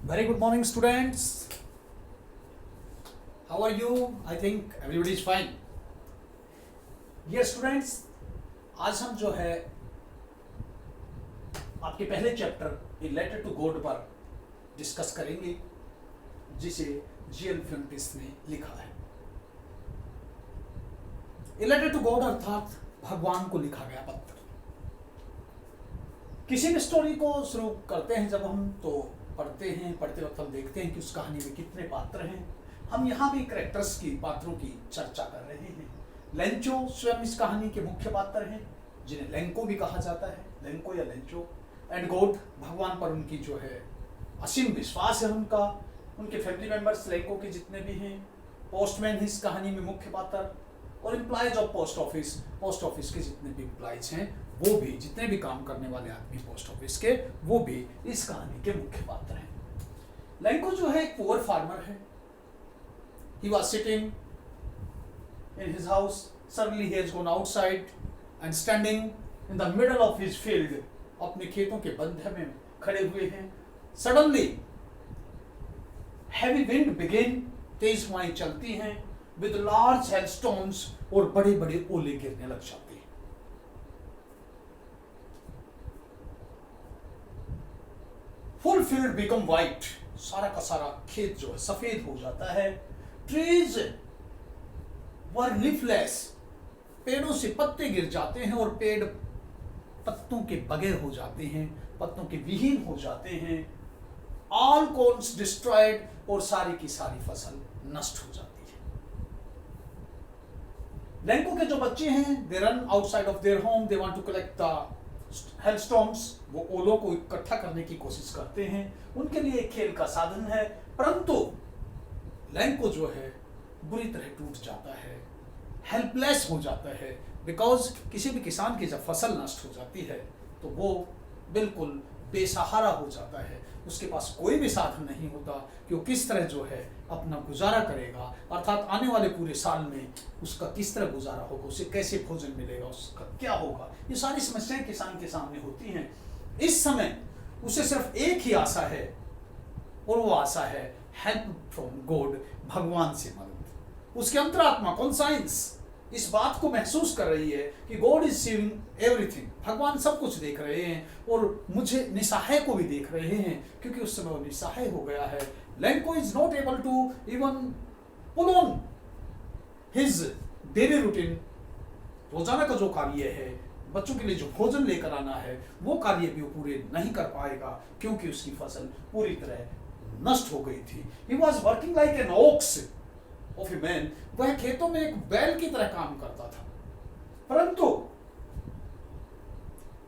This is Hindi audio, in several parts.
Very good morning, students. How are you? I think everybody is fine. Yes, students. आज हम जो है आपके पहले chapter a letter to God पर डिस्कस करेंगे, जिसे जीएल फ्यूंटिस ने लिखा है। ए लेटर टू गॉड अर्थात भगवान को लिखा गया पत्र। किसी भी स्टोरी को शुरू करते हैं जब हम तो पढ़ते वक्त हम देखते हैं कि उस कहानी में कितने पात्र हैं। हम यहाँ भी कैरेक्टर्स की, पात्रों की चर्चा कर रहे हैं। लेंचो स्वयं इस कहानी के मुख्य पात्र हैं, जिन्हें लेंको भी कहा जाता है, लेंको या लेंचो। एंड गॉड, भगवान पर उनकी जो है असीम विश्वास है उनका। उनके फैमिली मेंबर्स लेंको के जितने भी हैं। पोस्टमैन इस कहानी में मुख्य पात्र, और एम्प्लॉयज ऑफ पोस्ट ऑफिस के जितने भी एम्प्लॉयज हैं वो भी, जितने भी काम करने वाले आदमी पोस्ट ऑफिस के, वो भी इस कहानी के मुख्य पात्र हैं। लेंको जो है एक पुअर फार्मर है। He was sitting in his house. Suddenly he has gone outside and standing in the middle of his field. अपने खेतों के बंधे में खड़े हुए हैं। Suddenly heavy wind began. तेज हवाएं चलती हैं। With large hailstones, और बड़े बड़े ओले गिरने लग जाते हैं। Full field become white. सारा का सारा खेत जो है सफेद हो जाता है। Trees were leafless. पेड़ों से पत्ते गिर जाते हैं और पेड़ पत्तों के बगैर हो जाते हैं, पत्तों के विहीन हो जाते हैं। All corns destroyed, और सारी की सारी फसल नष्ट हो जाती है। लेंको के जो बच्चे हैं, they run outside of their home, they want to collect the hailstones. वो ओलों को इकट्ठा करने की कोशिश करते हैं। उनके लिए एक खेल का साधन है, परंतु लेंको जो है बुरी तरह टूट जाता है, हेल्पलेस हो जाता है। बिकॉज किसी भी किसान की जब फसल नष्ट हो जाती है तो वो बिल्कुल बेसहारा हो जाता है। उसके पास कोई भी साधन नहीं होता कि वो किस तरह जो है अपना गुजारा करेगा, अर्थात आने वाले पूरे साल में उसका किस तरह गुजारा होगा, उसे कैसे भोजन मिलेगा, उसका क्या होगा। ये सारी समस्याएं किसान के सामने होती हैं। इस समय उसे सिर्फ एक ही आशा है, और वो आशा है हेल्प फ्रॉम गॉड, भगवान से मदद। उसकी अंतरात्मा कॉन्साइंस इस बात को महसूस कर रही है कि गॉड इज सीइंग एवरीथिंग, भगवान सब कुछ देख रहे हैं, और मुझे निसहाय को भी देख रहे हैं, क्योंकि उस समय वो निसहाय हो गया है। Lencho is not able to even pull on his daily routine. रोजाना का जो कार्य है, बच्चों के लिए जो भोजन लेकर आना है, वो कार्य भी वो पूरे नहीं कर पाएगा, क्योंकि उसकी फसल पूरी तरह नष्ट हो गई थी। He was working like an ox of a man. वह खेतों में एक बैल की तरह काम करता था, परंतु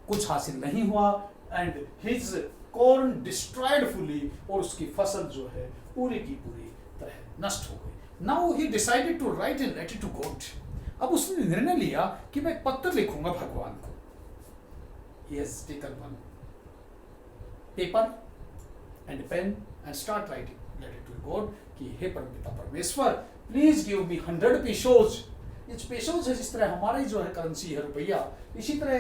कुछ हासिल नहीं हुआ। And his corn destroyed fully, और उसकी फसल जो है पूरी की पूरी तरह नष्ट हो गई। Now he decided to write a letter to God. अब उसने निर्णय लिया कि मैं एक पत्र लिखूंगा भगवान को। He has taken one paper and pen and start writing letter to God कि हे परमपिता परमेश्वर, प्लीज गिव मी 100 पेसोज। ये पेसोज है, जिस तरह हमारी जो है करेंसी है रुपया, इसी तरह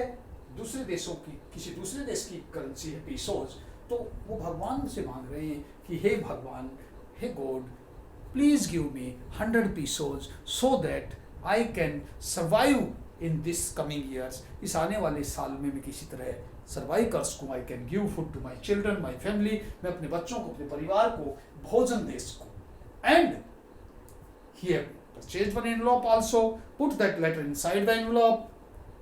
दूसरे देशों की, किसी दूसरे देश की करेंसी है पेसोज। तो वो भगवान से मांग रहे हैं कि हे भगवान, हे God, please give me 100 pesos so that I can survive in this coming years. इस आने वाले साल में मैं किसी तरह सर्वाइव कर सकूँ। I can give food to my children, my family, मैं अपने बच्चों को, अपने परिवार को भोजन दे सकूँ। And he had purchased one envelope also, put that letter inside the envelope,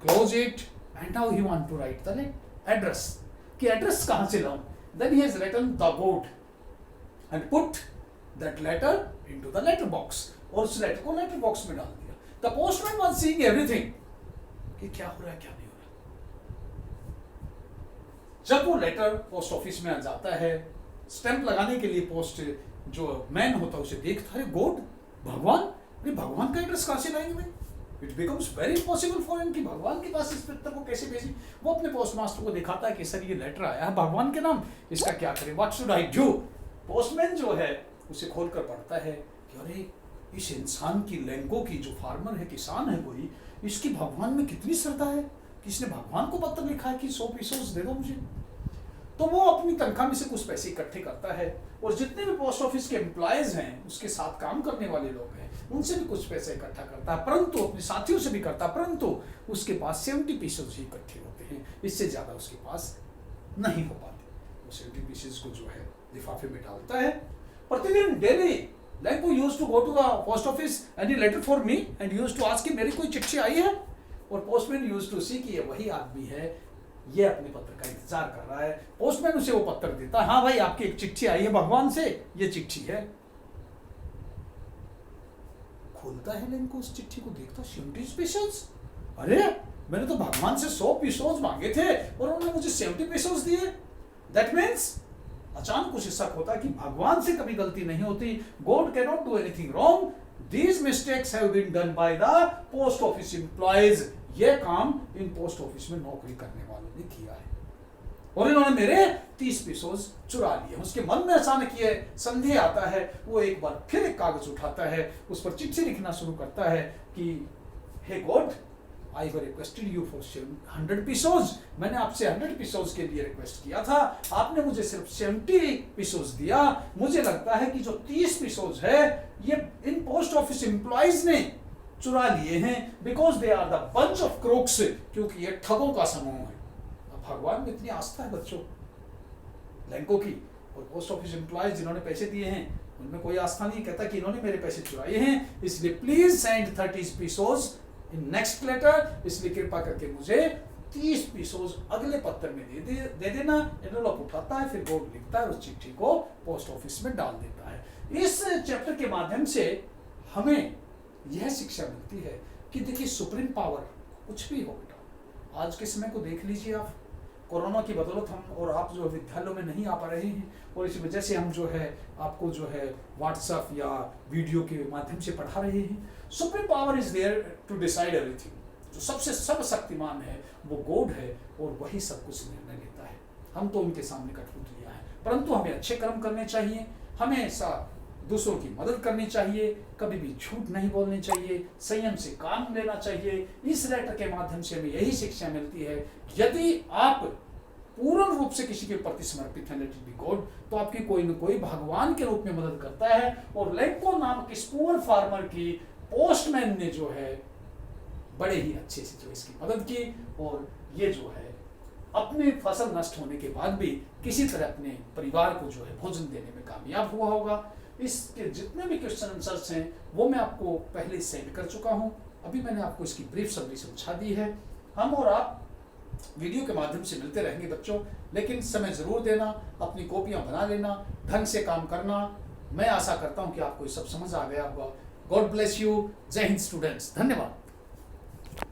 close it, and now he want to write the address. कि address कहाँ से लाऊं? Then he has written the goat and put that letter into the letter box, और उस letter को letter box में डाल दिया। The postman was seeing everything कि क्या हो रहा है, क्या नहीं हो रहा। जब वो letter पोस्ट ऑफिस में आ जाता है, स्टैंप लगाने के लिए पोस्ट जो मैन होता है उसे देखता है, गोड, भगवान, अरे भगवान का एड्रेस कहाँ से लाएंगे भाई? It becomes very impossible for him कि भगवान के पास इस पत्र को कैसे भेजें। वो अपने पोस्ट मास्टर को दिखाता है कि सर ये लेटर आया है भगवान के नाम, इसका क्या करें, what should I do. Postman जो है उसे खोलकर पढ़ता है कि अरे इस इंसान की, लेंको की, जो फार्मर है, किसान है कोई, इसकी भगवान में कितनी श्रद्धा है कि इसने भगवान को पत्र लिखा है कि 100 पेसोस दे दो मुझे। तो वो अपनी तनख्वाह में से कुछ पैसे इकट्ठे करता है और जितने भी पोस्ट ऑफिस के एम्प्लॉयज हैं, उसके साथ काम करने वाले लोग हैं, उनसे भी कुछ पैसे इकट्ठा करता है, परंतु अपने साथियों से भी करता है, परंतु उसके पास 70 पीसेज ही इकट्ठे होते हैं, इससे ज़्यादा उसके पास नहीं हो पाते। वो 70 पीसेज को जो है लिफाफे में डालता है। प्रतिदिन daily Lenko used to go to the post office and he letter for me and used to ask कि मेरी कोई चिट्ठी आई है, और पोस्टमैन used to see कि ये वही आदमी है, ये अपने पत्र का इंतजार कर रहा है। पोस्टमैन उसे वो पत्र देता है, हाँ भाई आपकी एक चिट्ठी आई है भगवान से, ये चिट्ठी है। खोलता है लेंको उस चिट्ठी को, देखता 70 पीसेज, अरे मैंने तो भगवान से 100 पीसेज मांगे थे और उन्होंने मुझे 70 पीसेज दिए। दैट मीन्स अचानक कुछ शक होता है कि भगवान से कभी गलती नहीं होती। God can not do anything wrong, these mistakes have been done by the post office employees. ये काम इन पोस्ट ऑफिस में नौकरी करने वालों ने किया है और इन्होंने मेरे 30 पीसेज चुरा लिए। उसके मन में अचानक ये संदेह आता है, वो एक बार फिर एक कागज उठाता है, उस पर चिट्ठी लिखना शुरू करता है कि हे God, I were requested you for 100 pieces, मैंने आपसे 100 पीसेज के लिए रिक्वेस्ट किया था, आपने मुझे सिर्फ 70 पीसेज दिया। मुझे लगता है कि जो 30 पीसेज है ये इन पोस्ट ऑफिस एम्प्लॉयज ने चुरा लिए हैं, because they are the bunch of crooks, क्योंकि ये ठगों का समूह है। अब भगवान में इतनी आस्था है बच्चों लैंको की, और पोस्ट ऑफिस एम्प्लॉयज जिन्होंने पैसे दिए हैं उनमें कोई आस्था नहीं, कहता कि इन्होंने मेरे पैसे चुराए हैं, इसलिए please send 30 pieces in next letter, इसलिए कृपा करके मुझे 30 पीसेज अगले पत्र में दे देना। एनवेलप उठाता है, फिर गॉड लिखता है, उस चिट्ठी को पोस्ट ऑफिस में डाल देता है। इस चैप्टर के माध्यम से हमें यह शिक्षा मिलती है कि देखिए सुप्रीम पावर कुछ भी हो बेटा, आज के समय को देख लीजिए आप, कोरोना की बदौलत हम और आप जो विद्यालयों में नहीं आ पा रहे हैं, और इस वजह से हम जो है आपको जो है व्हाट्सएप या वीडियो के माध्यम से पढ़ा रहे हैं। Supreme power is there to decide everything, जो सबसे सर्वशक्तिमान है वो गॉड है और वही सब कुछ निर्णय लेता है। हम तो उनके सामने कठपुतलियां हैं, परंतु हमें अच्छे कर्म करने चाहिए, हमेशा दूसरों की मदद करनी चाहिए, कभी भी झूठ नहीं बोलनी चाहिए, संयम से काम लेना चाहिए। इस लेटर के माध्यम से हमें यही शिक्षा मिलती है, यदि आप पूर्ण रूप से किसी के प्रति समर्पित हैं, लेट इट बी गॉड, तो आपकी कोई न कोई भगवान के रूप में मदद करता है। और लेंको नामक इस पुअर फार्मर की पोस्टमैन ने जो है बड़े ही अच्छे से जो इसकी मदद की, और ये जो है अपनी फसल नष्ट होने के बाद भी किसी तरह अपने परिवार को जो है भोजन देने में कामयाब हुआ होगा। इसके जितने भी क्वेश्चन आंसर्स हैं वो मैं आपको पहले सेंड कर चुका हूं, अभी मैंने आपको इसकी ब्रीफ समरी समझा दी है। हम और आप वीडियो के माध्यम से मिलते रहेंगे बच्चों, लेकिन समय जरूर देना, अपनी कॉपियां बना लेना, ढंग से काम करना। मैं आशा करता हूं कि आपको ये सब समझ आ गया होगा। God bless you. जय हिंद स्टूडेंट्स, धन्यवाद।